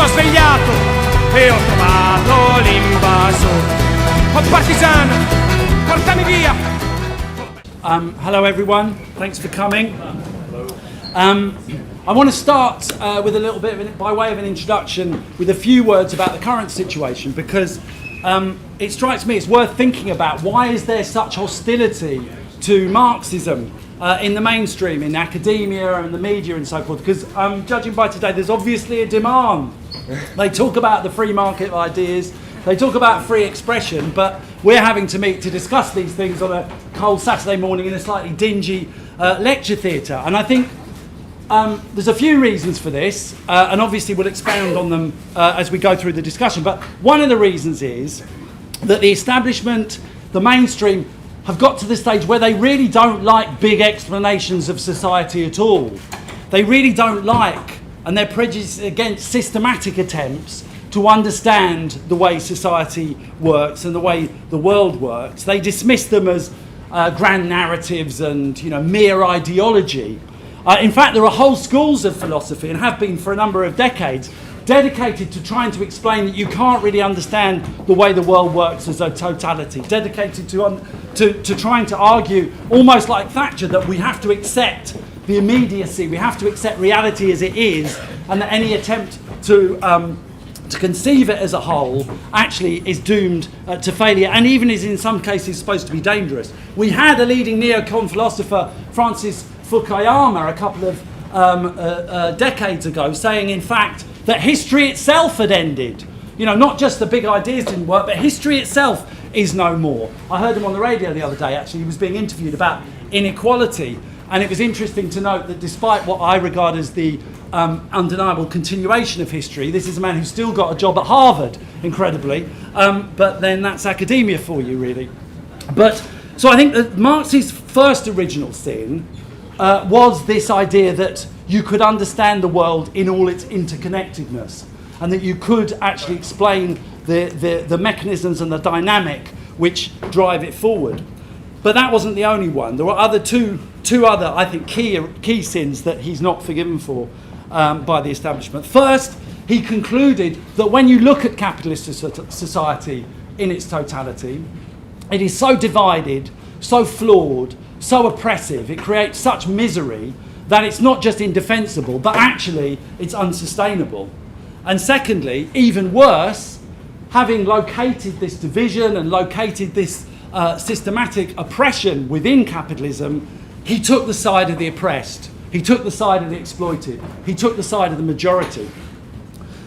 sono svegliato e ho trovato l'invasore. Oh partigiano, portami via. Hello everyone, thanks for coming. I want to start with a little bit, by way of an introduction, with a few words about the current situation, because it strikes me it's worth thinking about why is there such hostility to Marxism in the mainstream, in academia and the media and so forth, because judging by today there's obviously a demand. They talk about the free market ideas, they talk about free expression, but we're having to meet to discuss these things on a cold Saturday morning in a slightly dingy lecture theatre. And I think there's a few reasons for this, and obviously we'll expound on them as we go through the discussion. But one of the reasons is that the establishment, the mainstream, have got to the stage where they really don't like big explanations of society at all. They really don't like, and they're prejudiced against systematic attempts to understand the way society works and the way the world works. They dismiss them as grand narratives and, mere ideology. In fact, there are whole schools of philosophy, and have been for a number of decades, dedicated to trying to explain that you can't really understand the way the world works as a totality, dedicated to trying to argue, almost like Thatcher, that we have to accept the immediacy, we have to accept reality as it is, and that any attempt to conceive it as a whole actually is doomed to failure, and even is in some cases supposed to be dangerous. We had a leading neocon philosopher, Francis Fukuyama, a couple of decades ago, saying in fact that history itself had ended. Not just the big ideas didn't work, but history itself is no more. I heard him on the radio the other day, actually. He was being interviewed about inequality, and it was interesting to note that despite what I regard as the undeniable continuation of history, this is a man who's still got a job at Harvard, incredibly, but then that's academia for you, really. So I think that Marx's first original sin was this idea that you could understand the world in all its interconnectedness, and that you could actually explain the mechanisms and the dynamic which drive it forward. But that wasn't the only one. There were two other, I think, key sins that he's not forgiven for by the establishment. First, he concluded that when you look at capitalist society in its totality, it is so divided, so flawed, so oppressive, it creates such misery that it's not just indefensible, but actually it's unsustainable. And secondly, even worse, having located this division and located this systematic oppression within capitalism, he took the side of the oppressed, he took the side of the exploited, he took the side of the majority.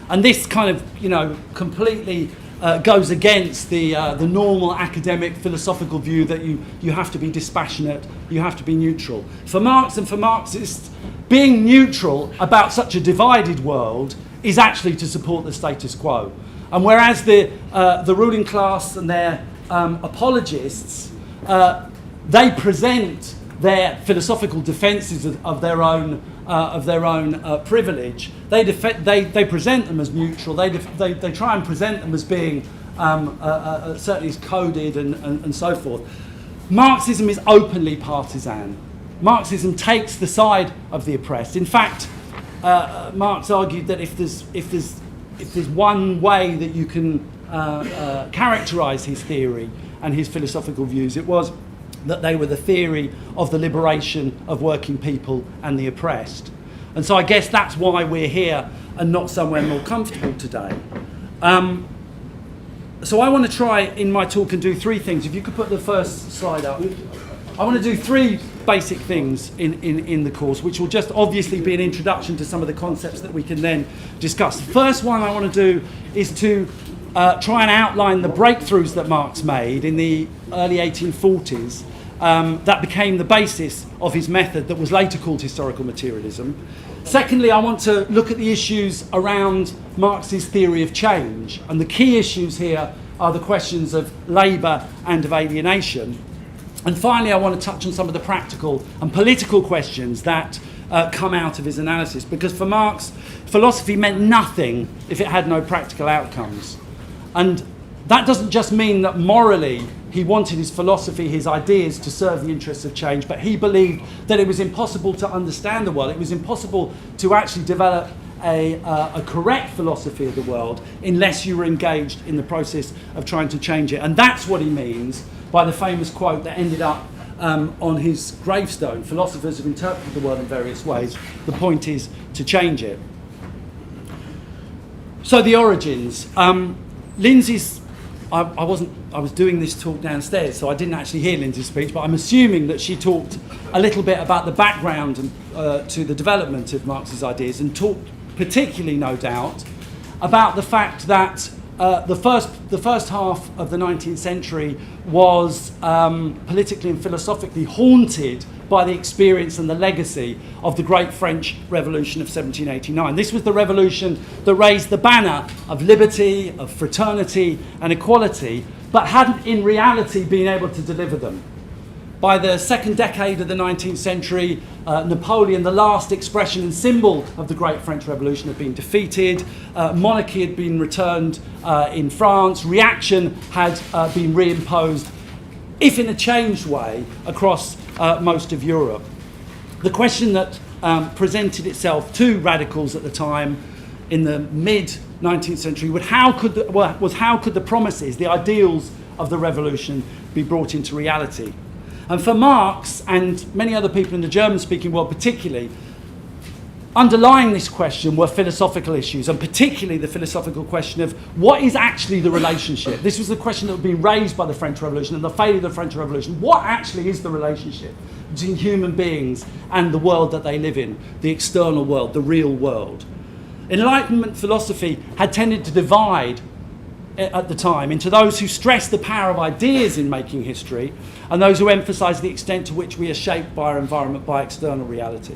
And this kind of, completely goes against the normal academic philosophical view that you have to be dispassionate, you have to be neutral. For Marx and for Marxists, being neutral about such a divided world is actually to support the status quo. And whereas the ruling class and their apologists, they present their philosophical defences of their own privilege. They present them as neutral. They try and present them as being certainly as coded and so forth. Marxism is openly partisan. Marxism takes the side of the oppressed. In fact, Marx argued that if there's one way that you can characterise his theory and his philosophical views, it was that they were the theory of the liberation of working people and the oppressed. And so I guess that's why we're here and not somewhere more comfortable today. So I want to try in my talk and do three things. If you could put the first slide up. I want to do three basic things in the course, which will just obviously be an introduction to some of the concepts that we can then discuss. The first one I want to do is to try and outline the breakthroughs that Marx made in the early 1840s that became the basis of his method that was later called historical materialism. Secondly, I want to look at the issues around Marx's theory of change, and the key issues here are the questions of labour and of alienation. And finally, I want to touch on some of the practical and political questions that come out of his analysis, because for Marx, philosophy meant nothing if it had no practical outcomes. And that doesn't just mean that morally he wanted his philosophy, his ideas to serve the interests of change, but he believed that it was impossible to understand the world. It was impossible to actually develop a correct philosophy of the world unless you were engaged in the process of trying to change it. And that's what he means by the famous quote that ended up on his gravestone: philosophers have interpreted the world in various ways. The point is to change it. So the origins. Lindsay's, I was doing this talk downstairs, so I didn't actually hear Lindsay's speech, but I'm assuming that she talked a little bit about the background to the development of Marx's ideas, and talked particularly, no doubt, about the fact that the first half of the 19th century was politically and philosophically haunted by the experience and the legacy of the great French Revolution of 1789. This was the revolution that raised the banner of liberty, of fraternity and equality, but hadn't in reality been able to deliver them. By the second decade of the 19th century, Napoleon, the last expression and symbol of the great French Revolution, had been defeated. Monarchy had been returned in France. Reaction had been reimposed, if in a changed way, across most of Europe. The question that presented itself to radicals at the time, in the mid-19th century, was how could the promises, the ideals of the revolution, be brought into reality? And for Marx and many other people in the German-speaking world particularly, underlying this question were philosophical issues, and particularly the philosophical question of what is actually the relationship. This was the question that would be raised by the French Revolution and the failure of the French Revolution. What actually is the relationship between human beings and the world that they live in, the external world, the real world? Enlightenment philosophy had tended to divide at the time into those who stressed the power of ideas in making history and those who emphasised the extent to which we are shaped by our environment, by external reality.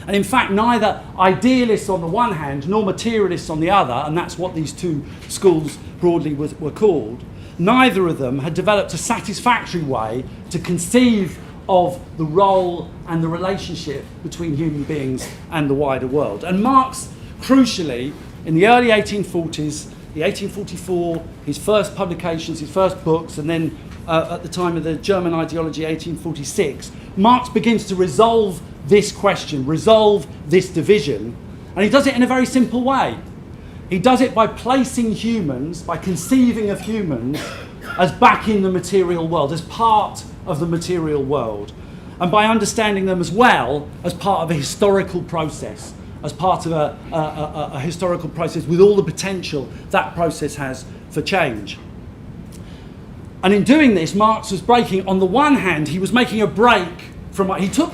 And in fact, neither idealists on the one hand nor materialists on the other, and that's what these two schools broadly were called, neither of them had developed a satisfactory way to conceive of the role and the relationship between human beings and the wider world. And Marx, crucially, in the early 1840s, the 1844, his first publications, his first books, and then at the time of the German ideology, 1846, Marx begins to resolve this question, resolve this division, and he does it in a very simple way. He does it by placing humans, by conceiving of humans as back in the material world, as part of the material world, and by understanding them as well as part of a historical process, as part of a historical process with all the potential that process has for change. And in doing this, Marx was breaking, on the one hand, he was making a break from what he took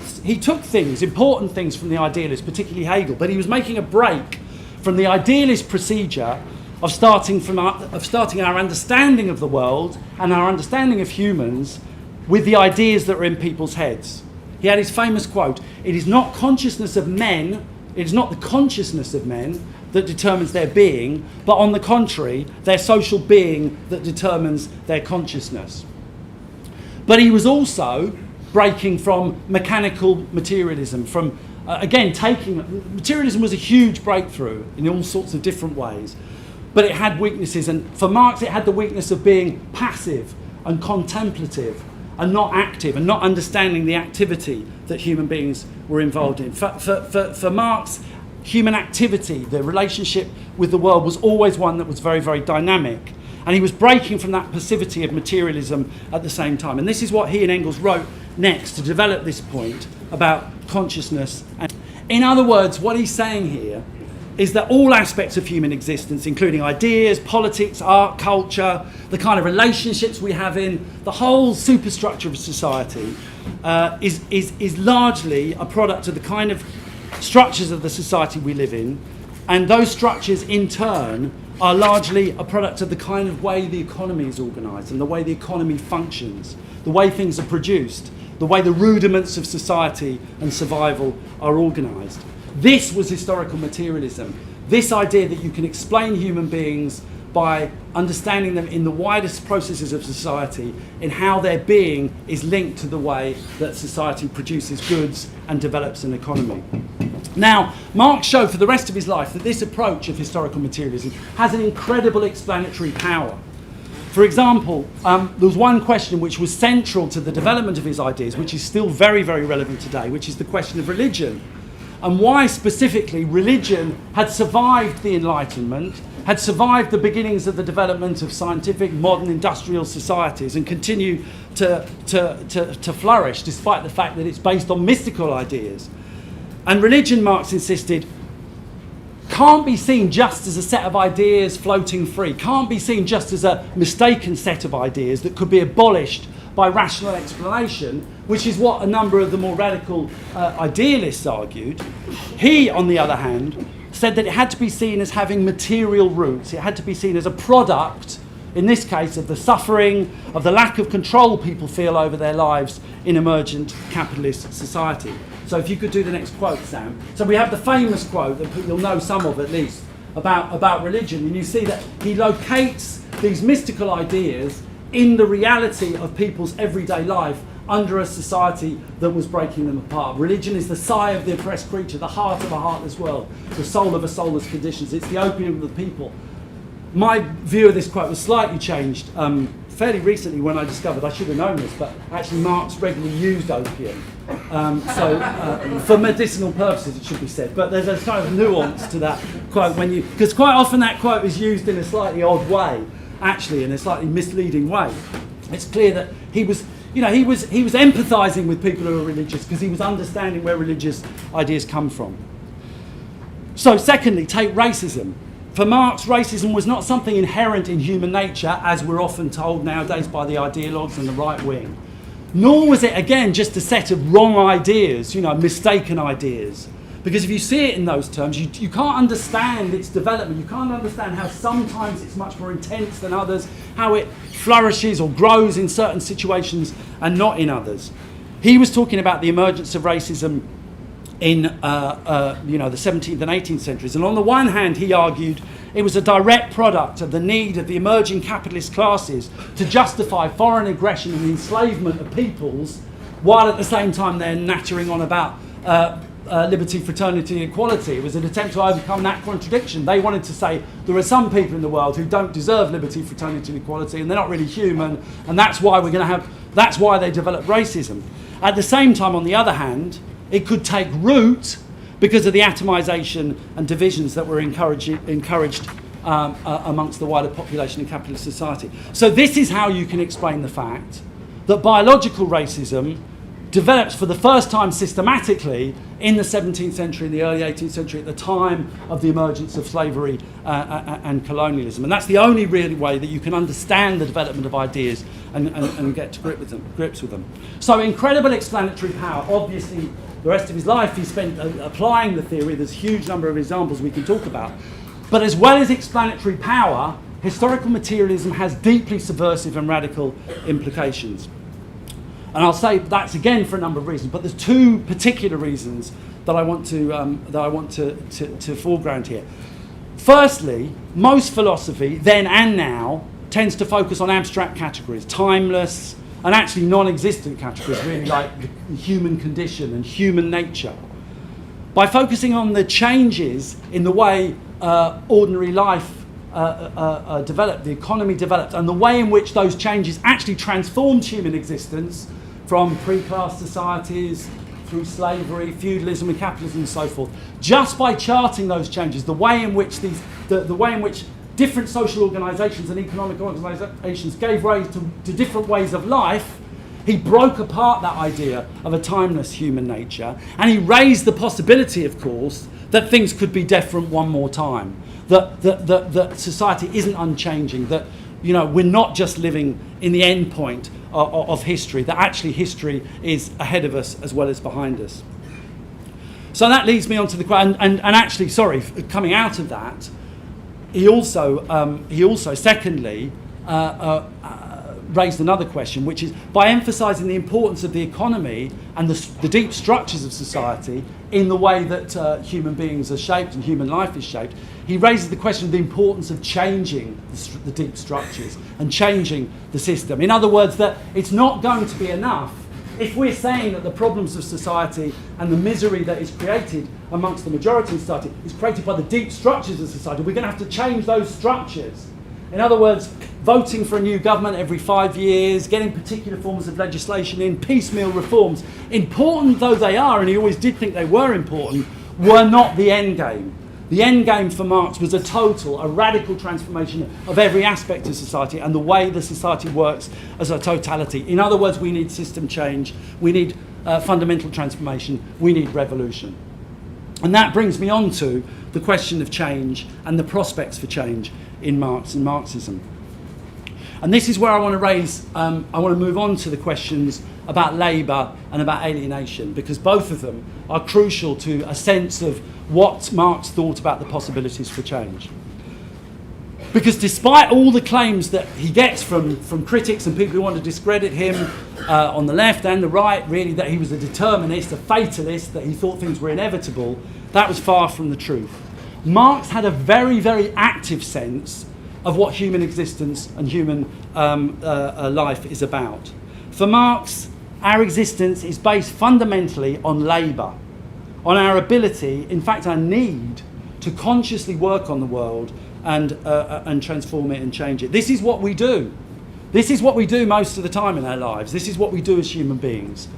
things, important things from the idealists, particularly Hegel, but he was making a break from the idealist procedure of starting our understanding of the world and our understanding of humans with the ideas that are in people's heads. He had his famous quote: "It is not consciousness of men, it is not the consciousness of men that determines their being, but on the contrary, their social being that determines their consciousness." But he was also breaking from mechanical materialism, from, materialism was a huge breakthrough in all sorts of different ways, but it had weaknesses, and for Marx it had the weakness of being passive and contemplative and not active and not understanding the activity that human beings were involved in. For Marx, human activity, the relationship with the world, was always one that was very, very dynamic. And he was breaking from that passivity of materialism at the same time. And this is what he and Engels wrote next to develop this point about consciousness. In other words, what he's saying here is that all aspects of human existence, including ideas, politics, art, culture, the kind of relationships we have in the whole superstructure of society, is largely a product of the kind of structures of the society we live in, and those structures in turn are largely a product of the kind of way the economy is organised and the way the economy functions, the way things are produced, the way the rudiments of society and survival are organised. This was historical materialism, this idea that you can explain human beings by understanding them in the widest processes of society, in how their being is linked to the way that society produces goods and develops an economy. Now, Marx showed for the rest of his life that this approach of historical materialism has an incredible explanatory power. For example, there was one question which was central to the development of his ideas, which is still very, very relevant today, which is the question of religion. and why specifically religion had survived the Enlightenment, had survived the beginnings of the development of scientific, modern, industrial societies, and continue to flourish despite the fact that it's based on mystical ideas. And religion, Marx insisted, can't be seen just as a set of ideas floating free, can't be seen just as a mistaken set of ideas that could be abolished by rational explanation, which is what a number of the more radical idealists argued. He, on the other hand, said that it had to be seen as having material roots. It had to be seen as a product, in this case, of the suffering, of the lack of control people feel over their lives in emergent capitalist society. So if you could do the next quote, Sam. So we have the famous quote that you'll know some of at least about religion, and you see that he locates these mystical ideas in the reality of people's everyday life under a society that was breaking them apart. Religion is the sigh of the oppressed creature, the heart of a heartless world, the soul of a soulless conditions. It's the opium of the people. My view of this quote was slightly changed fairly recently when I discovered, I should have known this, but actually Marx regularly used opium. For medicinal purposes, it should be said. But there's a kind of nuance to that quote because quite often that quote is used in a slightly odd way, actually, in a slightly misleading way. It's clear that he was empathising with people who are religious because he was understanding where religious ideas come from. So, secondly, take racism. For Marx, racism was not something inherent in human nature, as we're often told nowadays by the ideologues and the right wing. Nor was it, again, just a set of wrong ideas, mistaken ideas. Because if you see it in those terms, you can't understand its development. You can't understand how sometimes it's much more intense than others, how it flourishes or grows in certain situations and not in others. He was talking about the emergence of racism in the 17th and 18th centuries. And on the one hand, he argued it was a direct product of the need of the emerging capitalist classes to justify foreign aggression and enslavement of peoples, while at the same time they're nattering on about liberty, fraternity, and equality. It was an attempt to overcome that contradiction. They wanted to say there are some people in the world who don't deserve liberty, fraternity, and equality, and they're not really human, and that's why that's why they developed racism. At the same time, on the other hand, it could take root because of the atomization and divisions that were encouraged amongst the wider population in capitalist society. So this is how you can explain the fact that biological racism develops for the first time systematically in the 17th century and the early 18th century, at the time of the emergence of slavery and colonialism. And that's the only real way that you can understand the development of ideas and get to grips with them. So incredible explanatory power. Obviously, the rest of his life he spent applying the theory. There's a huge number of examples we can talk about. But as well as explanatory power, historical materialism has deeply subversive and radical implications. And I'll say that's again for a number of reasons, but there's two particular reasons that I want to foreground here. Firstly, most philosophy, then and now, tends to focus on abstract categories, timeless and actually non-existent categories, really like the human condition and human nature. By focusing on the changes in the way ordinary life developed, the economy developed, and the way in which those changes actually transformed human existence from pre-class societies through slavery, feudalism and capitalism and so forth. Just by charting those changes, the way in which the way in which different social organisations and economic organisations gave rise to different ways of life, he broke apart that idea of a timeless human nature, and he raised the possibility, of course, that things could be different one more time. That society isn't unchanging, that we're not just living in the end point of history, that actually history is ahead of us as well as behind us. So that leads me on to the question, and actually, coming out of that, he also secondly raised another question, which is by emphasising the importance of the economy and the deep structures of society in the way that human beings are shaped and human life is shaped, he raises the question of the importance of changing the deep structures and changing the system. In other words, that it's not going to be enough if we're saying that the problems of society and the misery that is created amongst the majority of society is created by the deep structures of society. We're going to have to change those structures. In other words, voting for a new government every 5 years, getting particular forms of legislation in, piecemeal reforms, important though they are, and he always did think they were important, were not the end game. The end game for Marx was a radical transformation of every aspect of society and the way the society works as a totality. In other words, we need system change, we need fundamental transformation, we need revolution. And that brings me on to the question of change and the prospects for change in Marx and Marxism. And this is where I want to raise, I want to move on to the questions about labour and about alienation, because both of them are crucial to a sense of what Marx thought about the possibilities for change. Because despite all the claims that he gets from critics and people who want to discredit him on the left and the right, really, that he was a determinist, a fatalist, that he thought things were inevitable, that was far from the truth. Marx had a very, very active sense of what human existence and human life is about. For Marx, our existence is based fundamentally on labour, on our ability, in fact our need, to consciously work on the world and transform it and change it. This is what we do. This is what we do most of the time in our lives. This is what we do as human beings.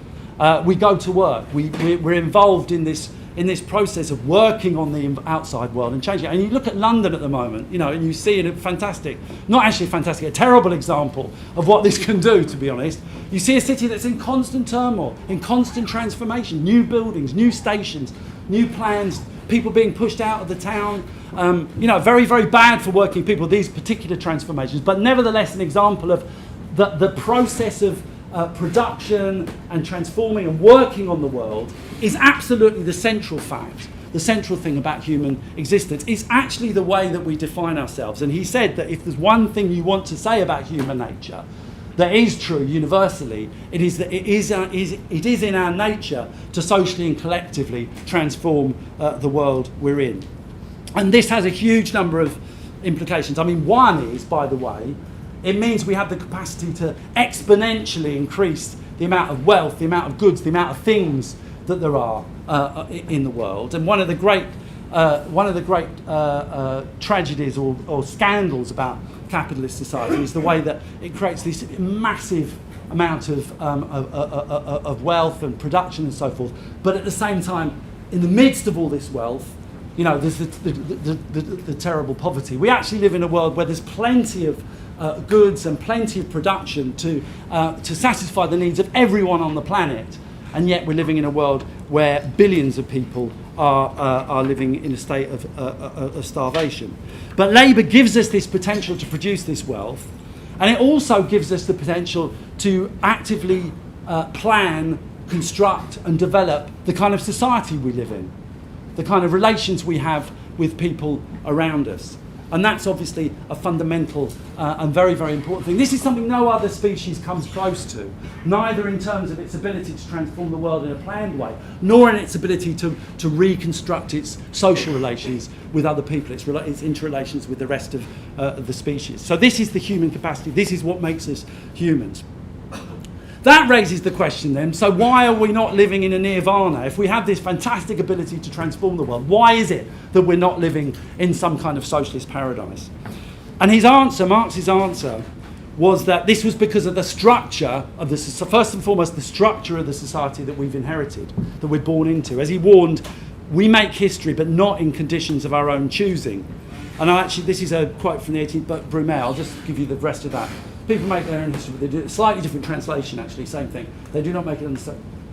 We go to work. We're involved in this process of working on the outside world and changing it. And you look at London at the moment, and you see a terrible example of what this can do, to be honest. You see a city that's in constant turmoil, in constant transformation, new buildings, new stations, new plans, people being pushed out of the town. Very, very bad for working people, these particular transformations, but nevertheless an example of the process of production and transforming and working on the world is absolutely the central fact, the central thing about human existence. It's actually the way that we define ourselves. And he said that if there's one thing you want to say about human nature that is true universally, it is that it is in our nature to socially and collectively transform the world we're in. And this has a huge number of implications. I mean, one is, by the way, it means we have the capacity to exponentially increase the amount of wealth, the amount of goods, the amount of things that there are in the world. And one of the great tragedies or scandals about capitalist society is the way that it creates this massive amount of wealth and production and so forth. But at the same time, in the midst of all this wealth, there's the terrible poverty. We actually live in a world where there's plenty of goods and plenty of production to satisfy the needs of everyone on the planet, and yet we're living in a world where billions of people are living in a state of starvation. But labour gives us this potential to produce this wealth, and it also gives us the potential to actively plan, construct and develop the kind of society we live in, the kind of relations we have with people around us. And that's obviously a fundamental and very, very important thing. This is something no other species comes close to, neither in terms of its ability to transform the world in a planned way, nor in its ability to reconstruct its social relations with other people, its interrelations with the rest of the species. So this is the human capacity. This is what makes us humans. That raises the question then, so why are we not living in a nirvana? If we have this fantastic ability to transform the world, why is it that we're not living in some kind of socialist paradise? And his answer, Marx's answer, was that this was because of the structure of first and foremost, the structure of the society that we've inherited, that we're born into. As he warned, we make history, but not in conditions of our own choosing. And this is a quote from the 18th book, Brumaire. I'll just give you the rest of that. People make their own history, but they do a slightly different translation, actually, same thing. They do not make it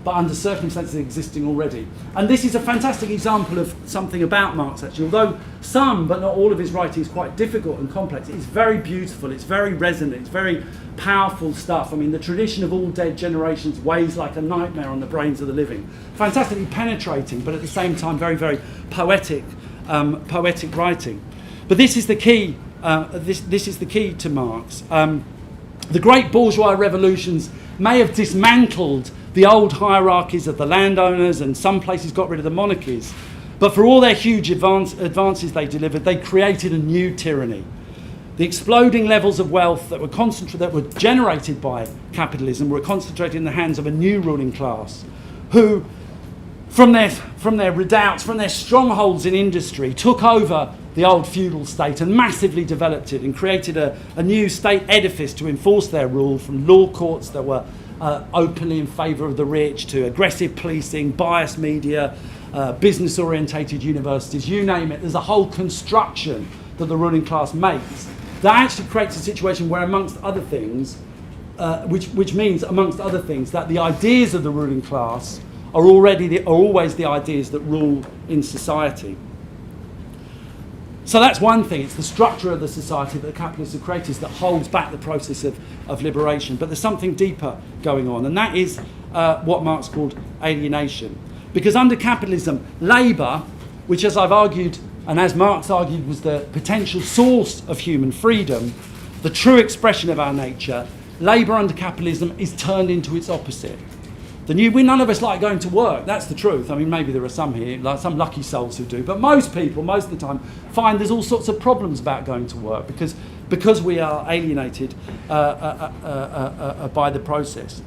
under circumstances existing already. And this is a fantastic example of something about Marx, actually. Although some, but not all of his writing is quite difficult and complex, it's very beautiful, it's very resonant, it's very powerful stuff. I mean, the tradition of all dead generations weighs like a nightmare on the brains of the living. Fantastically penetrating, but at the same time very, very poetic writing. But this is the key. This is the key to Marx. The great bourgeois revolutions may have dismantled the old hierarchies of the landowners, and some places got rid of the monarchies. But for all their huge advances they delivered, they created a new tyranny. The exploding levels of wealth that were generated by capitalism were concentrated in the hands of a new ruling class, who, from their redoubts, from their strongholds in industry, took over the old feudal state and massively developed it and created a new state edifice to enforce their rule, from law courts that were openly in favour of the rich, to aggressive policing, biased media, business-orientated universities, you name it. There's a whole construction that the ruling class makes that actually creates a situation where, amongst other things, which means, amongst other things, that the ideas of the ruling class are always the ideas that rule in society. So that's one thing. It's the structure of the society that the capitalists have created that holds back the process of liberation. But there's something deeper going on, and that is what Marx called alienation. Because under capitalism, labour, which, as I've argued, and as Marx argued, was the potential source of human freedom, the true expression of our nature, labour under capitalism is turned into its opposite. None of us like going to work, that's the truth. I mean, maybe there are some here, like some lucky souls who do, but most people, most of the time, find there's all sorts of problems about going to work because we are alienated by the process.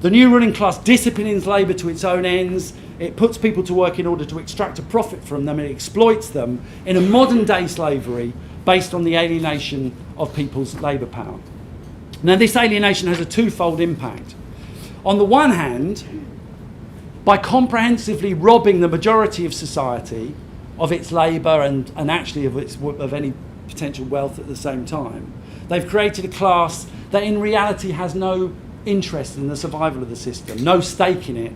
The new ruling class disciplines labour to its own ends. It puts people to work in order to extract a profit from them. It exploits them in a modern-day slavery based on the alienation of people's labour power. Now, this alienation has a twofold impact. On the one hand, by comprehensively robbing the majority of society of its labour and actually of any potential wealth at the same time, they've created a class that in reality has no interest in the survival of the system, no stake in it.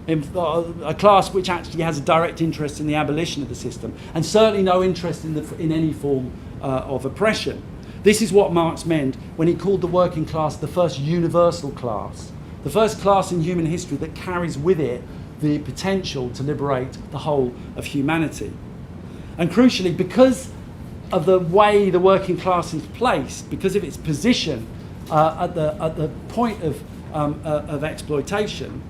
A class which actually has a direct interest in the abolition of the system, and certainly no interest in any form of oppression. This is what Marx meant when he called the working class the first universal class, the first class in human history that carries with it the potential to liberate the whole of humanity. And crucially, because of the way the working class is placed, because of its position at the point of exploitation,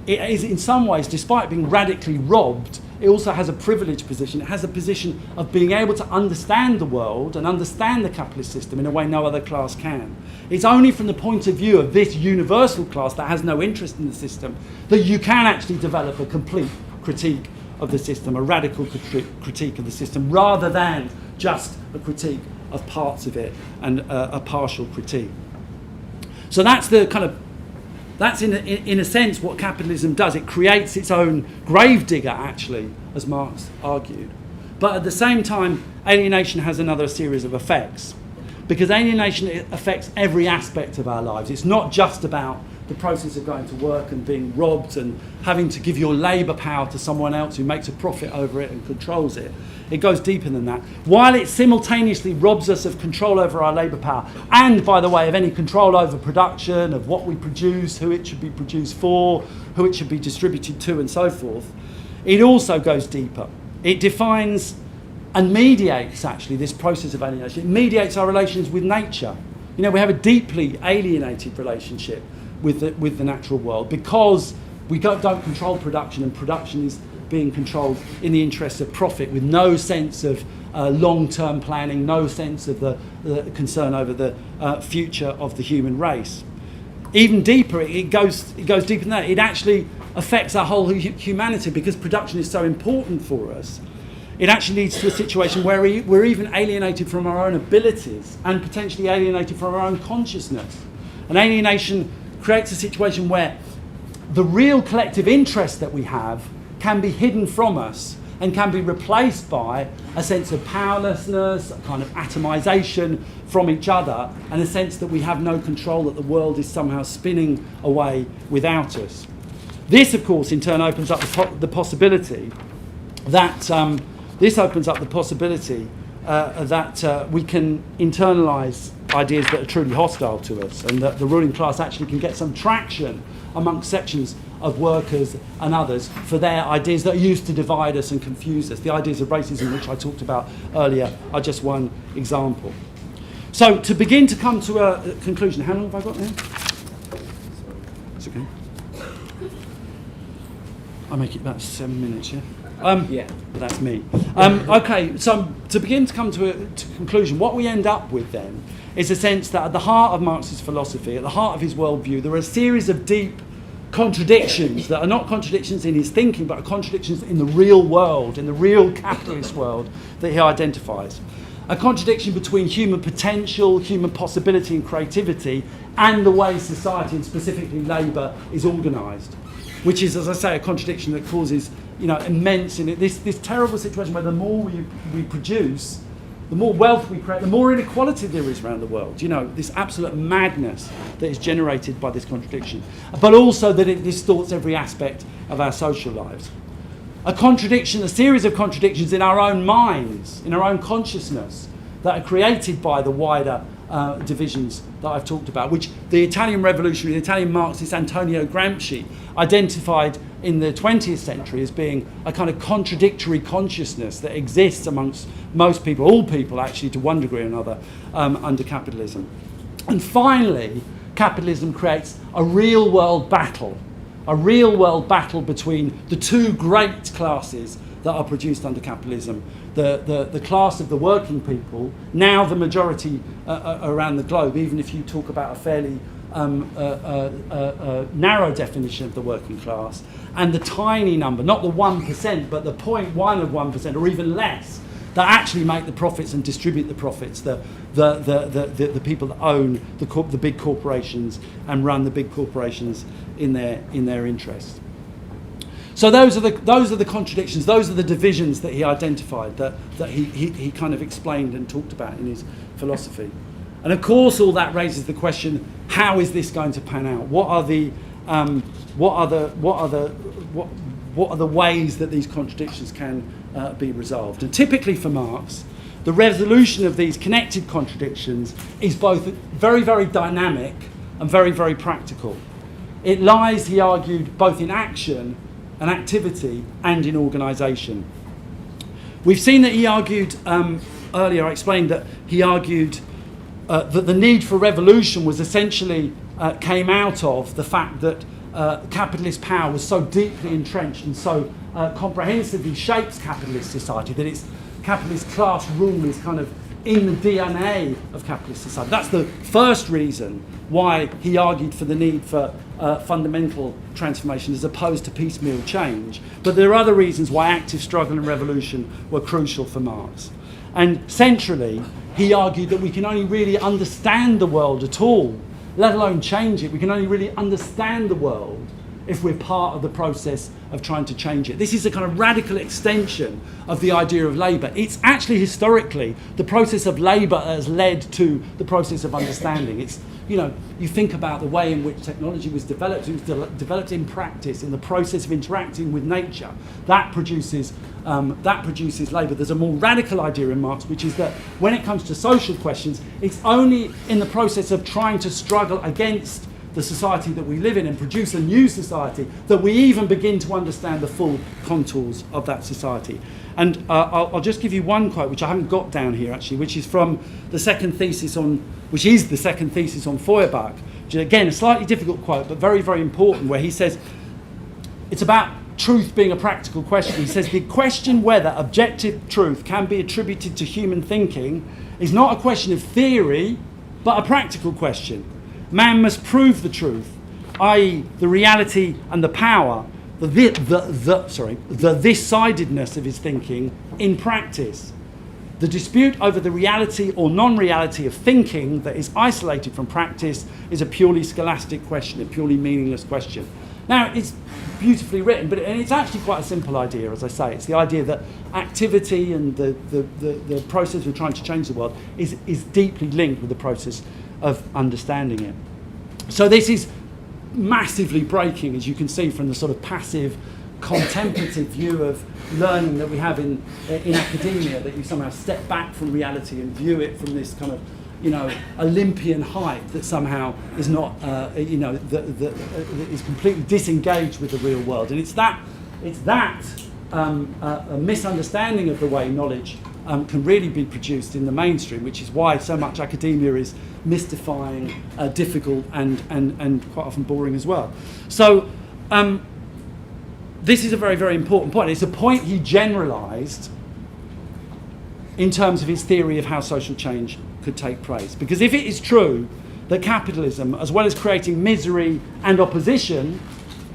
it is in some ways, despite being radically robbed, it also has a privileged position. It has a position of being able to understand the world and understand the capitalist system in a way no other class can. It's only from the point of view of this universal class that has no interest in the system that you can actually develop a complete critique of the system, a radical critique of the system, rather than just a critique of parts of it and a partial critique. So that's the kind of That's in a sense what capitalism does. It creates its own gravedigger, actually, as Marx argued. But at the same time, alienation has another series of effects. Because alienation affects every aspect of our lives. It's not just about the process of going to work and being robbed and having to give your labour power to someone else who makes a profit over it and controls it. It goes deeper than that. While it simultaneously robs us of control over our labour power and, by the way, of any control over production, of what we produce, who it should be produced for, who it should be distributed to, and so forth, it also goes deeper. It defines and mediates, actually, this process of alienation. It mediates our relations with nature. You know, we have a deeply alienated relationship with the natural world because we don't control production, and production is being controlled in the interests of profit with no sense of long-term planning, no sense of the concern over the future of the human race. Even deeper, it goes deeper than that. It actually affects our whole humanity because production is so important for us. It actually leads to a situation where we're even alienated from our own abilities and potentially alienated from our own consciousness. And alienation creates a situation where the real collective interest that we have can be hidden from us and can be replaced by a sense of powerlessness, a kind of atomization from each other, and a sense that we have no control, that the world is somehow spinning away without us. This, of course, in turn opens up the possibility that that we can internalise ideas that are truly hostile to us, and that the ruling class actually can get some traction amongst sections of workers and others for their ideas that used to divide us and confuse us. The ideas of racism, which I talked about earlier, are just one example. So to begin to come to a conclusion, how long have I got now? It's okay. I'll make it about 7 minutes, yeah? Yeah, but that's me. Okay, so to begin to come to a conclusion, what we end up with then is a sense that at the heart of Marx's philosophy, at the heart of his worldview, there are a series of deep contradictions that are not contradictions in his thinking, but are contradictions in the real world, in the real capitalist world that he identifies. A contradiction between human potential, human possibility and creativity, and the way society, and specifically labour, is organised, which is, as I say, a contradiction that causes immense in it. This terrible situation where the more we produce, the more wealth we create, the more inequality there is around the world. This absolute madness that is generated by this contradiction, but also that it distorts every aspect of our social lives. A series of contradictions in our own minds, in our own consciousness, that are created by the wider divisions that I've talked about, which the Italian revolutionary, the Italian Marxist Antonio Gramsci identified in the 20th century as being a kind of contradictory consciousness that exists amongst most people, all people actually to one degree or another, under capitalism. And finally, capitalism creates a real world battle between the two great classes that are produced under capitalism. The class of the working people, now the majority around the globe, even if you talk about a fairly narrow definition of the working class, and the tiny number, not the 1%, but the 0.1 of 1% or even less, that actually make the profits and distribute the profits, the people that own the big corporations and run the big corporations in their interests. So those are the contradictions, those are the divisions that he identified, that he kind of explained and talked about in his philosophy. And of course all that raises the question, how is this going to pan out? What are the ways that these contradictions can be resolved? And typically for Marx, the resolution of these connected contradictions is both very, very dynamic and very, very practical. It lies, he argued, both in action and activity and in organisation. We've seen that he argued, earlier I explained that he argued that the need for revolution was essentially came out of the fact that capitalist power was so deeply entrenched and so comprehensively shapes capitalist society, that its capitalist class rule is kind of in the DNA of capitalist society. That's the first reason why he argued for the need for fundamental transformation as opposed to piecemeal change. But there are other reasons why active struggle and revolution were crucial for Marx. And centrally, he argued that we can only really understand the world at all, let alone change it. We can only really understand the world if we're part of the process of trying to change it. This is a kind of radical extension of the idea of labour. It's actually historically the process of labour has led to the process of understanding. It's, you think about the way in which technology was developed. It was developed in practice, in the process of interacting with nature. That produces labour. There's a more radical idea in Marx, which is that when it comes to social questions, it's only in the process of trying to struggle against the society that we live in and produce a new society that we even begin to understand the full contours of that society. And I'll just give you one quote, which I haven't got down here actually, which is from the second thesis on Feuerbach, which is again a slightly difficult quote, but very, very important, where he says, it's about truth being a practical question. He says, the question whether objective truth can be attributed to human thinking is not a question of theory, but a practical question. Man must prove the truth, i.e. the reality and the power, the this-sidedness of his thinking in practice. The dispute over the reality or non-reality of thinking that is isolated from practice is a purely scholastic question, a purely meaningless question. Now, it's beautifully written, and it's actually quite a simple idea, as I say. It's the idea that activity and the process of trying to change the world is deeply linked with the process of understanding it. So this is massively breaking, as you can see from the sort of passive, contemplative view of learning that we have in academia, that you somehow step back from reality and view it from this kind of, Olympian height that somehow is not, is completely disengaged with the real world. And it's that a misunderstanding of the way knowledge can really be produced in the mainstream, which is why so much academia is mystifying, difficult, and quite often boring as well. So this is a very, very important point. It's a point he generalised in terms of his theory of how social change could take place. Because if it is true that capitalism, as well as creating misery and opposition,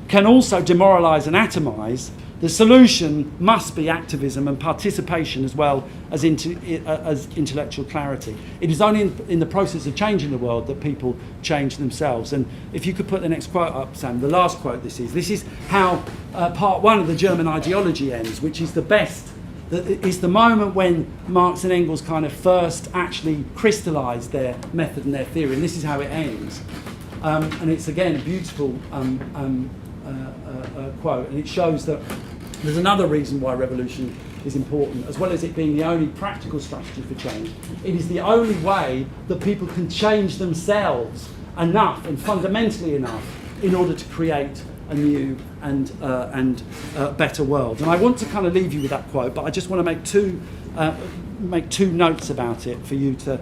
can also demoralise and atomise, The solution must be activism and participation as well as intellectual clarity. It is only in the process of changing the world that people change themselves. And if you could put the next quote up, Sam, the last quote this is how part one of the German ideology ends, which is the best. It's the moment when Marx and Engels kind of first actually crystallised their method and their theory, and this is how it ends. And it's again a beautiful quote, and it shows that there's another reason why revolution is important, as well as it being the only practical strategy for change. It is the only way that people can change themselves enough and fundamentally enough in order to create a new and better world. And I want to kind of leave you with that quote, but I just want to make two notes about it for you to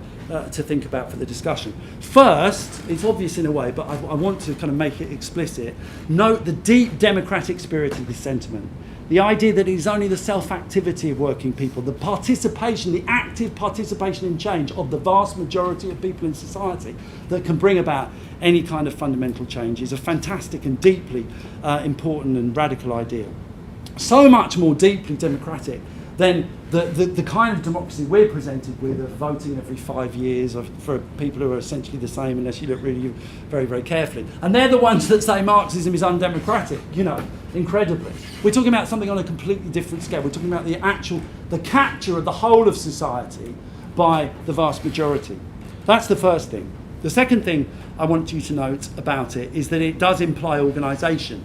think about for the discussion. First, it's obvious in a way, but I want to kind of make it explicit. Note the deep democratic spirit of this sentiment. The idea that it is only the self-activity of working people, the participation, the active participation in change of the vast majority of people in society that can bring about any kind of fundamental change is a fantastic and deeply important and radical idea. So much more deeply democratic than the kind of democracy we're presented with of voting every 5 years for people who are essentially the same unless you look really very, very carefully. And they're the ones that say Marxism is undemocratic, incredibly. We're talking about something on a completely different scale. We're talking about the capture of the whole of society by the vast majority. That's the first thing. The second thing I want you to note about it is that it does imply organisation.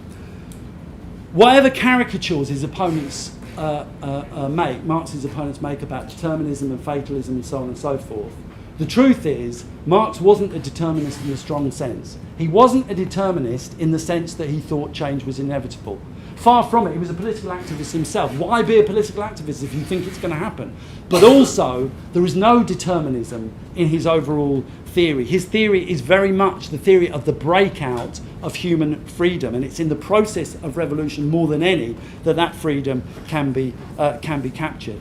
Whatever caricatures his opponents Marx's opponents make about determinism and fatalism and so on and so forth. The truth is, Marx wasn't a determinist in a strong sense. He wasn't a determinist in the sense that he thought change was inevitable. Far from it, he was a political activist himself. Why be a political activist if you think it's going to happen? But also, there is no determinism in his overall theory. His theory is very much the theory of the breakout of human freedom, and it's in the process of revolution more than any that freedom can be captured.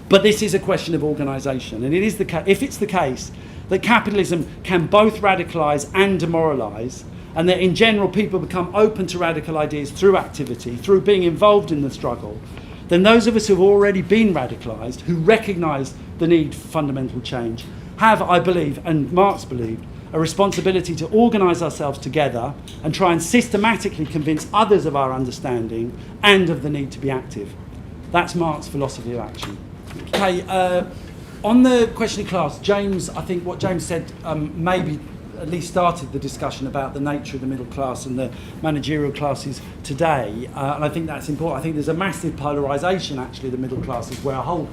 But this is a question of organisation, and it is if it's the case that capitalism can both radicalise and demoralise, and that in general people become open to radical ideas through activity, through being involved in the struggle, then those of us who have already been radicalised, who recognise the need for fundamental change, have, I believe, and Marx believed, a responsibility to organise ourselves together and try and systematically convince others of our understanding and of the need to be active. That's Marx's philosophy of action. Okay, on the question of class, James, I think what James said maybe at least started the discussion about the nature of the middle class and the managerial classes today, and I think that's important. I think there's a massive polarisation actually of the middle classes, where whole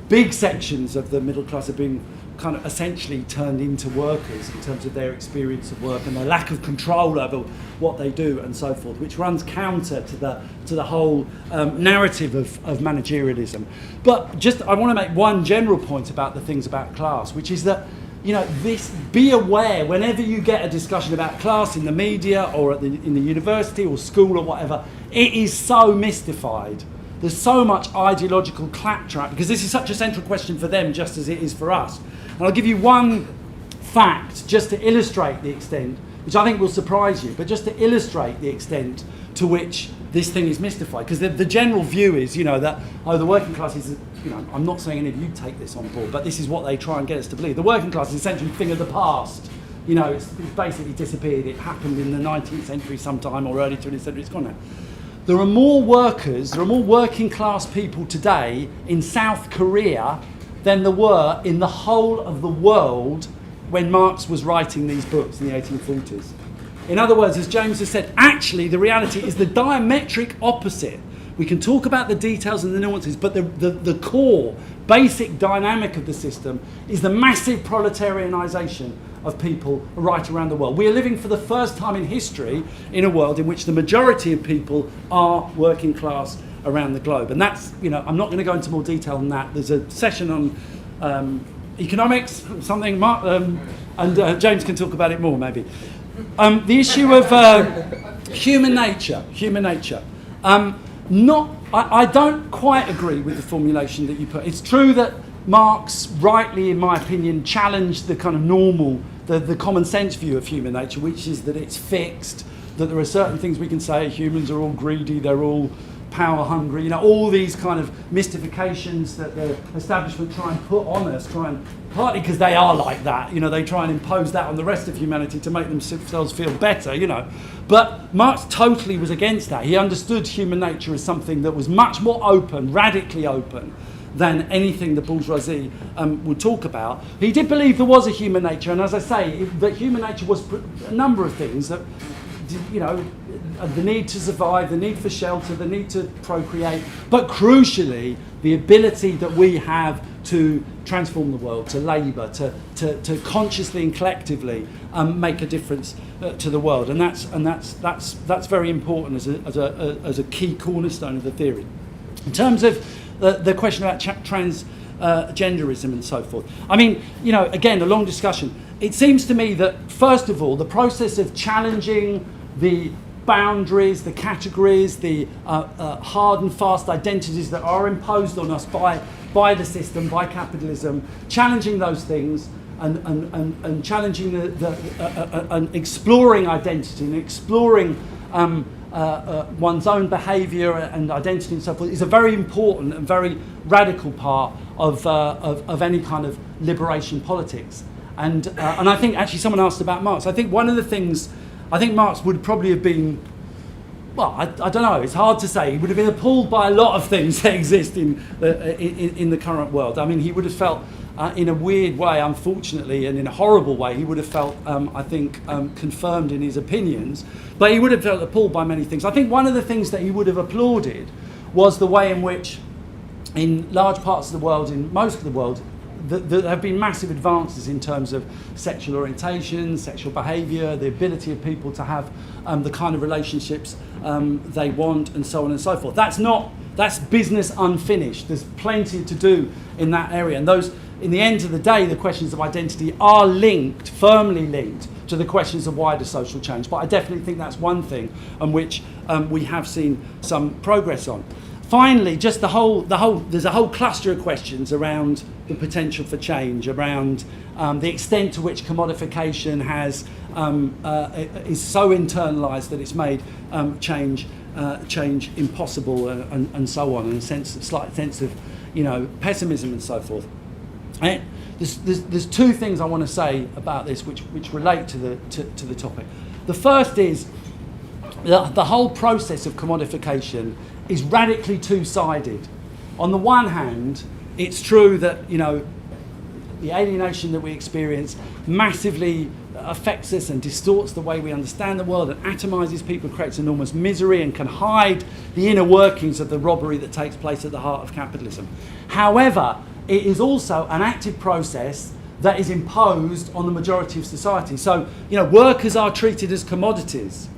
big sections of the middle class have been kind of essentially turned into workers in terms of their experience of work and their lack of control over what they do and so forth, which runs counter to the whole narrative of managerialism. But just I want to make one general point about the things about class, which is that be aware whenever you get a discussion about class in the media or in the university or school or whatever, it is so mystified. There's so much ideological claptrap because this is such a central question for them just as it is for us. And I'll give you one fact just to illustrate the extent, which I think will surprise you, but just to illustrate the extent to which this thing is mystified. Because the general view is, that, the working class is, I'm not saying any of you take this on board, but this is what they try and get us to believe. The working class is essentially a thing of the past. It's basically disappeared. It happened in the 19th century sometime or early 20th century. It's gone now. There are more working class people today in South Korea than there were in the whole of the world when Marx was writing these books in the 1840s. In other words, as James has said, actually the reality is the diametric opposite. We can talk about the details and the nuances, but the core, basic dynamic of the system is the massive proletarianisation of people right around the world. We are living for the first time in history in a world in which the majority of people are working class around the globe. And that's, I'm not going to go into more detail than that. There's a session on economics, something, and James can talk about it more maybe. The issue of human nature. I don't quite agree with the formulation that you put. It's true that Marx, rightly in my opinion, challenged the kind of normal, the common sense view of human nature, which is that it's fixed, that there are certain things we can say, humans are all greedy, they're all power hungry, all these kind of mystifications that the establishment try and put on us, partly because they are like that, they try and impose that on the rest of humanity to make themselves feel better, But Marx totally was against that. He understood human nature as something that was much more open, radically open, than anything the bourgeoisie would talk about. He did believe there was a human nature, and as I say, that human nature was a number of things that, the need to survive, the need for shelter, the need to procreate, but crucially, the ability that we have to transform the world, to labour, to consciously and collectively make a difference to the world, and that's very important as a key cornerstone of the theory. In terms of the question about transgenderism and so forth, again, a long discussion. It seems to me that, first of all, the process of challenging the boundaries, the categories, the hard and fast identities that are imposed on us by the system, by capitalism, challenging those things and challenging and exploring identity and exploring one's own behaviour and identity and so forth is a very important and very radical part of any kind of liberation politics. And I think actually someone asked about Marx. I think one of the things, I think Marx would probably have been, well, I don't know, it's hard to say. He would have been appalled by a lot of things that exist in the current world. He would have felt, in a weird way, unfortunately, and in a horrible way, he would have felt, confirmed in his opinions, but he would have felt appalled by many things. I think one of the things that he would have applauded was the way in which, in large parts of the world, in most of the world, there have been massive advances in terms of sexual orientation, sexual behaviour, the ability of people to have the kind of relationships they want, and so on and so forth. That's business unfinished. There's plenty to do in that area, and those, in the end of the day, the questions of identity are linked, firmly linked, to the questions of wider social change. But I definitely think that's one thing on which we have seen some progress on. Finally, just there's a whole cluster of questions around the potential for change, around the extent to which commodification is so internalised that it's made change impossible, and so on, and a slight sense of pessimism and so forth. There's two things I want to say about this which relate to the topic. The first is the whole process of commodification is radically two-sided. On the one hand, it's true that the alienation that we experience massively affects us and distorts the way we understand the world and atomises people, creates enormous misery and can hide the inner workings of the robbery that takes place at the heart of capitalism. However, it is also an active process that is imposed on the majority of society. So, workers are treated as commodities.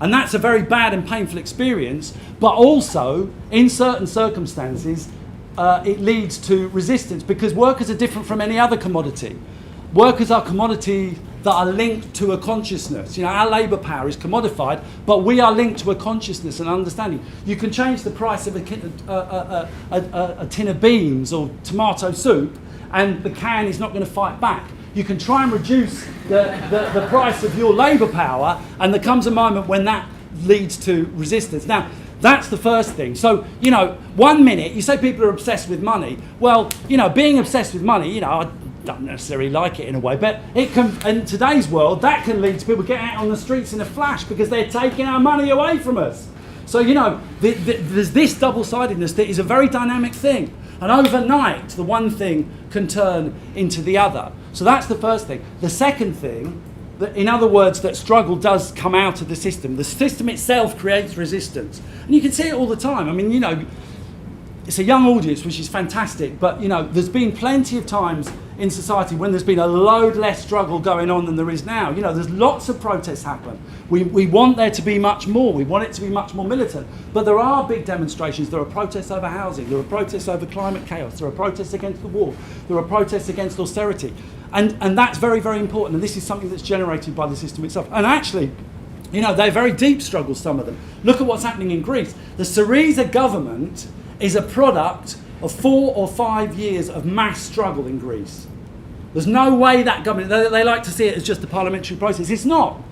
And that's a very bad and painful experience, but also, in certain circumstances, it leads to resistance, because workers are different from any other commodity. Workers are commodities that are linked to a consciousness. Our labour power is commodified, but we are linked to a consciousness and understanding. You can change the price of a tin of beans or tomato soup, and the can is not going to fight back. You can try and reduce the price of your labour power, and there comes a moment when that leads to resistance. Now, that's the first thing. So, 1 minute, you say people are obsessed with money. Well, being obsessed with money, I don't necessarily like it in a way, but it can, in today's world, that can lead to people getting out on the streets in a flash because they're taking our money away from us. So, there's this double-sidedness that is a very dynamic thing. And overnight, the one thing can turn into the other. So that's the first thing. The second thing, that, in other words, that struggle does come out of the system. The system itself creates resistance. And you can see it all the time. It's a young audience, which is fantastic, but, there's been plenty of times in society when there's been a load less struggle going on than there is now. There's lots of protests happen. We want there to be much more. We want it to be much more militant. But there are big demonstrations. There are protests over housing. There are protests over climate chaos. There are protests against the war. There are protests against austerity. And that's very, very important. And this is something that's generated by the system itself. And actually, they're very deep struggles, some of them. Look at what's happening in Greece. The Syriza government is a product of 4 or 5 years of mass struggle in Greece. There's no way that government, they like to see it as just a parliamentary process. It's not.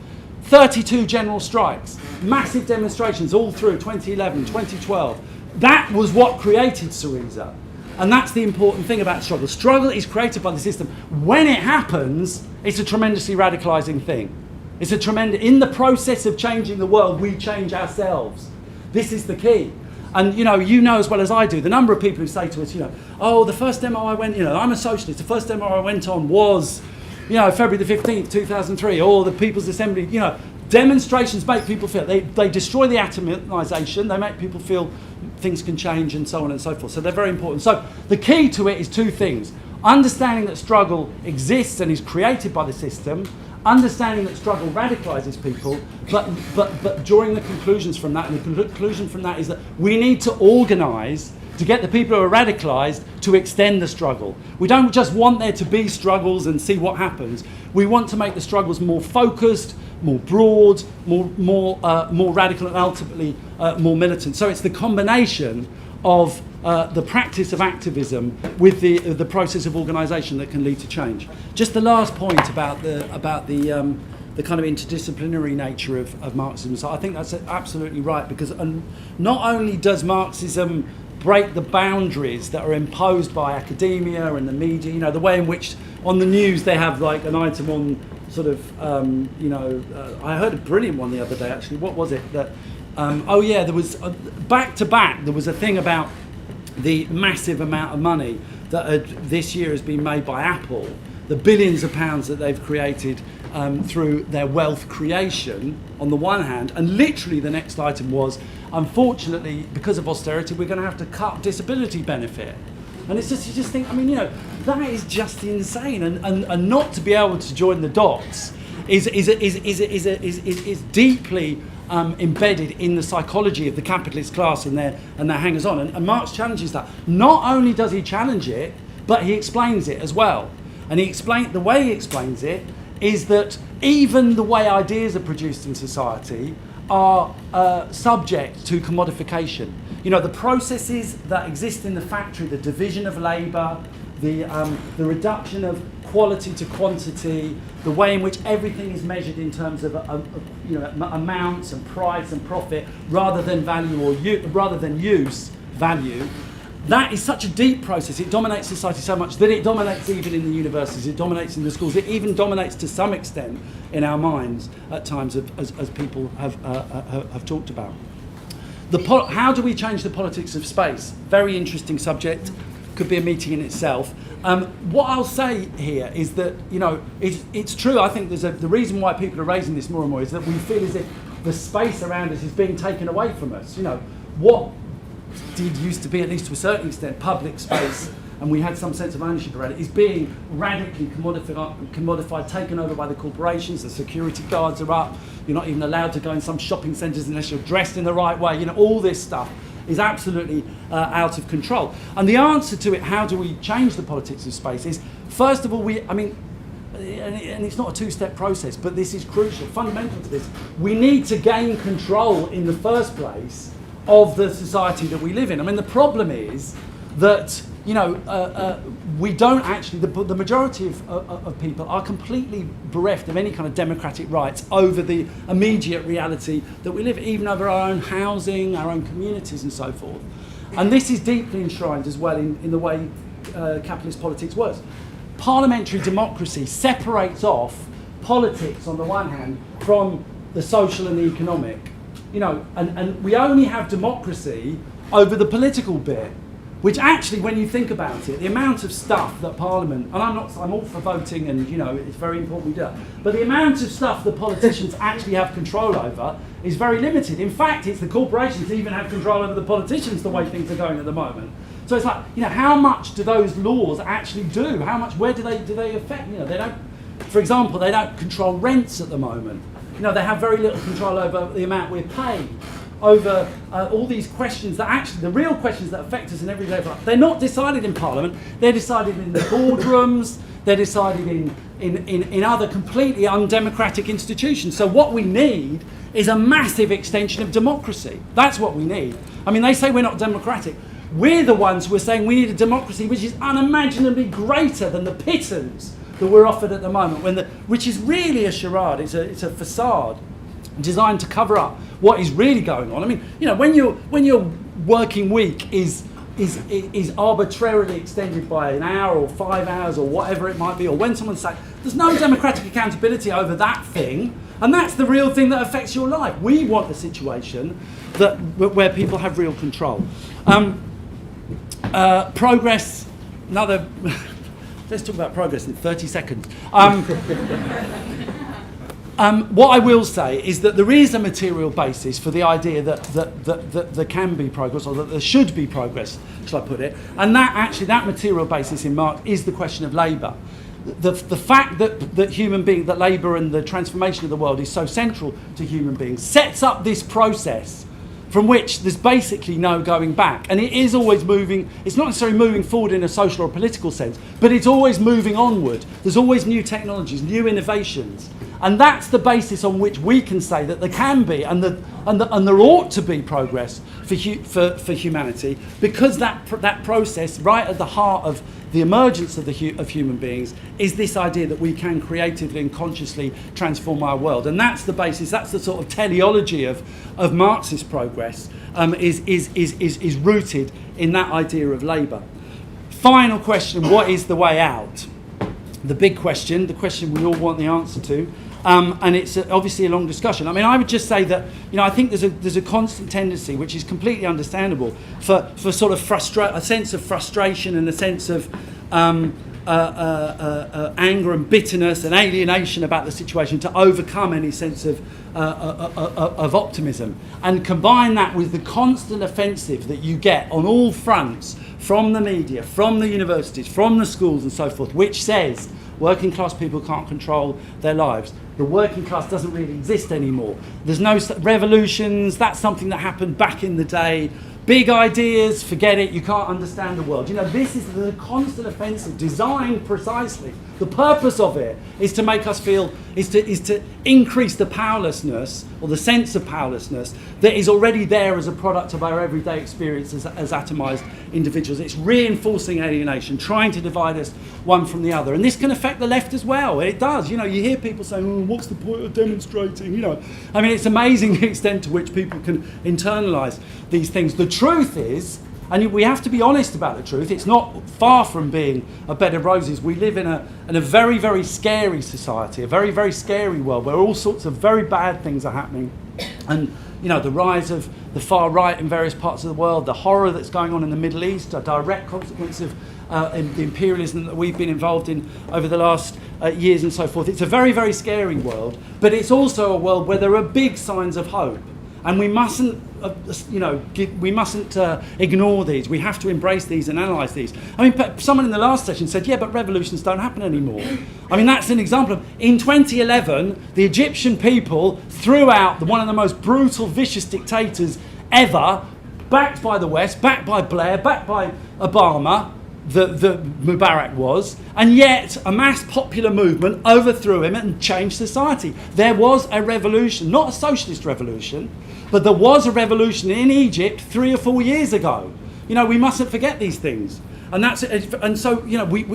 32 general strikes, massive demonstrations all through 2011, 2012. That was what created Syriza. And that's the important thing about struggle. Struggle is created by the system. When it happens, it's a tremendously radicalizing thing. It's a tremendous, in the process of changing the world, we change ourselves. This is the key. And you know as well as I do, the number of people who say to us, oh, the first demo I went, I'm a socialist, the first demo I went on was, February the 15th, 2003, or the People's Assembly, demonstrations make people feel, they destroy the atomization, they make people feel things can change and so on and so forth. So they're very important. So the key to it is two things. Understanding that struggle exists and is created by the system, understanding that struggle radicalizes people, but drawing the conclusions from that, and the conclusion from that is that we need to organize to get the people who are radicalized to extend the struggle. We don't just want there to be struggles and see what happens. We want to make the struggles more focused, more broad, more radical, and ultimately more militant. So it's the combination of the practice of activism with the process of organisation that can lead to change. Just the last point about the kind of interdisciplinary nature of Marxism. So I think that's absolutely right, because not only does Marxism break the boundaries that are imposed by academia and the media, the way in which on the news they have like an item on sort of, I heard a brilliant one the other day actually. What was it? That, there was, back to back, there was a thing about the massive amount of money that this year has been made by Apple, the billions of pounds that they've created through their wealth creation on the one hand, and literally the next item was, unfortunately, because of austerity, we're going to have to cut disability benefit. And it's just, you just think, that is just insane. And not to be able to join the dots is deeply embedded in the psychology of the capitalist class and their hangers-on. And Marx challenges that. Not only does he challenge it, but he explains it as well. And the way he explains it is that even the way ideas are produced in society are subject to commodification. The processes that exist in the factory, the division of labour, the reduction of quality to quantity, the way in which everything is measured in terms of amounts and price and profit rather than rather than use value. That is such a deep process. It dominates society so much that it dominates even in the universities, it dominates in the schools, it even dominates to some extent in our minds at times, as people have talked about. How do we change the politics of space? Very interesting subject, could be a meeting in itself. What I'll say here is that, it's true, I think the reason why people are raising this more and more is that we feel as if the space around us is being taken away from us. What did used to be, at least to a certain extent, public space, and we had some sense of ownership around it, is being radically commodified, taken over by the corporations. The security guards are up. You're not even allowed to go in some shopping centres unless you're dressed in the right way. all this stuff is absolutely out of control. And the answer to it, how do we change the politics of space, is, first of all, and it's not a two-step process, but this is crucial, fundamental to this. We need to gain control in the first place of the society that we live in. The problem is that we don't actually, the majority of people are completely bereft of any kind of democratic rights over the immediate reality that we live, even over our own housing, our own communities and so forth. And this is deeply enshrined as well in the way capitalist politics works. Parliamentary democracy separates off politics on the one hand from the social and the economic. And we only have democracy over the political bit, which actually, when you think about it, the amount of stuff that Parliament, and I'm all for voting, and it's very important we do that, but the amount of stuff that politicians actually have control over is very limited. In fact, it's the corporations that even have control over the politicians, the way things are going at the moment. So it's like, how much do those laws actually do? Where do they affect? They don't, for example, they don't control rents at the moment. They have very little control over the amount we're paid, over all these questions that actually, the real questions that affect us in everyday life, they're not decided in Parliament, they're decided in the boardrooms, they're decided in other completely undemocratic institutions. So what we need is a massive extension of democracy. That's what we need. They say we're not democratic. We're the ones who are saying we need a democracy which is unimaginably greater than the pittance that we're offered at the moment, which is really a charade. It's a facade designed to cover up what is really going on. I mean, when your working week is arbitrarily extended by an hour or 5 hours or whatever it might be, or when someone's saying there's no democratic accountability over that thing, and that's the real thing that affects your life. We want a situation where people have real control. Progress, another. Let's talk about progress in 30 seconds. What I will say is that there is a material basis for the idea that there can be progress, or that there should be progress, shall I put it, and that material basis in Marx is the question of labour. The fact that labour and the transformation of the world is so central to human beings sets up this process from which there's basically no going back. And it is always moving. It's not necessarily moving forward in a social or political sense, but it's always moving onward. There's always new technologies, new innovations. And that's the basis on which we can say that there can be and there ought to be progress for humanity, because that process, right at the heart of the emergence of human beings, is this idea that we can creatively and consciously transform our world. And that's the basis, that's the sort of teleology of Marxist progress, is rooted in that idea of labour. Final question, what is the way out? The big question, the question we all want the answer to, and it's obviously a long discussion. I mean, I would just say that, I think there's a constant tendency, which is completely understandable, for sort of a sense of frustration and a sense of anger and bitterness and alienation about the situation to overcome any sense of optimism, and combine that with the constant offensive that you get on all fronts from the media, from the universities, from the schools and so forth, which says working class people can't control their lives. The working class doesn't really exist anymore. There's no revolutions. That's something that happened back in the day. Big ideas, forget it, you can't understand the world. This is the constant offensive designed precisely. The purpose of it is to make us feel, is to increase the powerlessness, or the sense of powerlessness, that is already there as a product of our everyday experience as atomised individuals. It's reinforcing alienation, trying to divide us one from the other. And this can affect the left as well. It does. You hear people saying, what's the point of demonstrating? I mean, it's amazing the extent to which people can internalise these things. The truth is, and we have to be honest about the truth, it's not far from being a bed of roses. We live in a very, very scary society, a very, very scary world where all sorts of very bad things are happening. And, the rise of the far right in various parts of the world, the horror that's going on in the Middle East, a direct consequence of the imperialism that we've been involved in over the last years and so forth. It's a very, very scary world, but it's also a world where there are big signs of hope. And we mustn't, ignore these. We have to embrace these and analyse these. I mean, someone in the last session said, but revolutions don't happen anymore. I mean, that's an example of, in 2011, the Egyptian people threw out one of the most brutal, vicious dictators ever, backed by the West, backed by Blair, backed by Obama, the Mubarak was, and yet a mass popular movement overthrew him and changed society. There was a revolution, not a socialist revolution, but there was a revolution in Egypt 3 or 4 years ago. We mustn't forget these things. And so we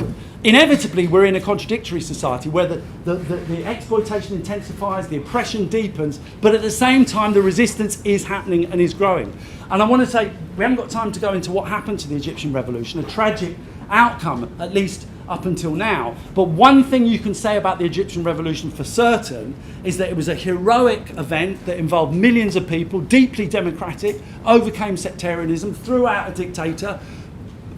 inevitably we're in a contradictory society where the exploitation intensifies, the oppression deepens, but at the same time the resistance is happening and is growing. And I want to say, we haven't got time to go into what happened to the Egyptian revolution, a tragic outcome, at least up until now. But one thing you can say about the Egyptian revolution for certain is that it was a heroic event that involved millions of people, deeply democratic, overcame sectarianism, threw out a dictator,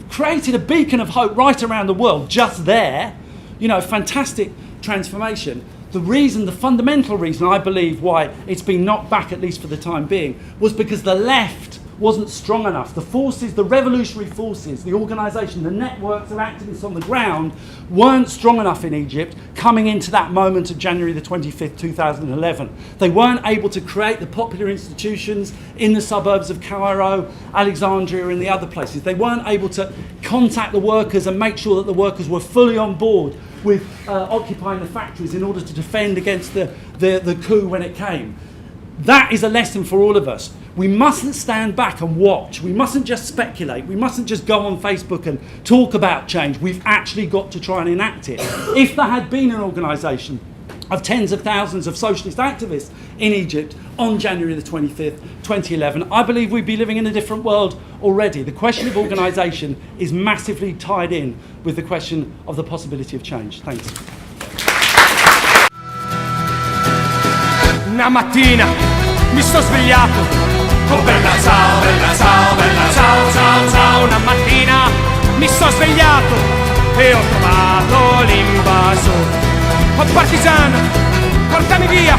created a beacon of hope right around the world, just there. Fantastic transformation. The fundamental reason, I believe, why it's been knocked back, at least for the time being, was because the left wasn't strong enough. The forces, the revolutionary forces, the organisation, the networks of activists on the ground weren't strong enough in Egypt coming into that moment of January the 25th, 2011. They weren't able to create the popular institutions in the suburbs of Cairo, Alexandria and the other places. They weren't able to contact the workers and make sure that the workers were fully on board with occupying the factories in order to defend against the coup when it came. That is a lesson for all of us. We mustn't stand back and watch. We mustn't just speculate. We mustn't just go on Facebook and talk about change. We've actually got to try and enact it. If there had been an organisation of tens of thousands of socialist activists in Egypt on January the 25th, 2011, I believe we'd be living in a different world already. The question of organisation is massively tied in with the question of the possibility of change. Thanks. Una mattina mi sto svegliato, oh bella ciao, bella ciao, bella ciao, ciao, ciao. Una mattina mi sto svegliato e ho trovato l'invasore. Oh partigiano, portami via,